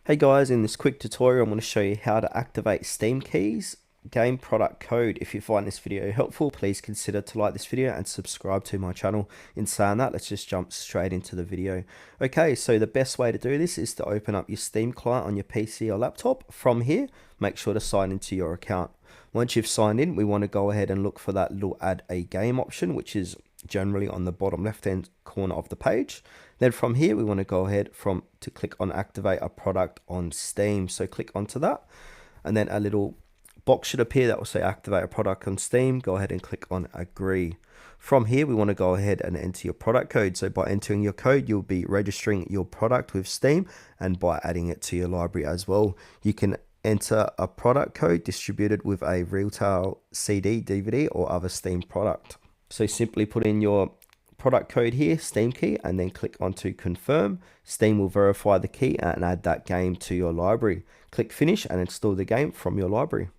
Hey guys, in this quick tutorial I'm going to show you how to activate Steam keys, game product code. If you find this video helpful, please consider to like this video and subscribe to my channel. In saying that, let's just jump straight into the video. Okay, so the best way to do this is to open up your Steam client on your PC or laptop. From here, make sure to sign into your account. Once you've signed in, we want to go ahead and look for that little add a game option, which is generally on the bottom left hand corner of the page. Then from here we want to go ahead to click on activate a product on Steam. So click onto that, and then a little box should appear that will say activate a product on Steam. Go ahead and click on agree. From here we want to go ahead and enter your product code. So by entering your code, you'll be registering your product with Steam, and by adding it to your library as well. You can enter a product code distributed with a retail CD, DVD or other Steam product. So simply put in your product code here, Steam key, and then click onto confirm. Steam will verify the key and add that game to your library. Click finish and install the game from your library.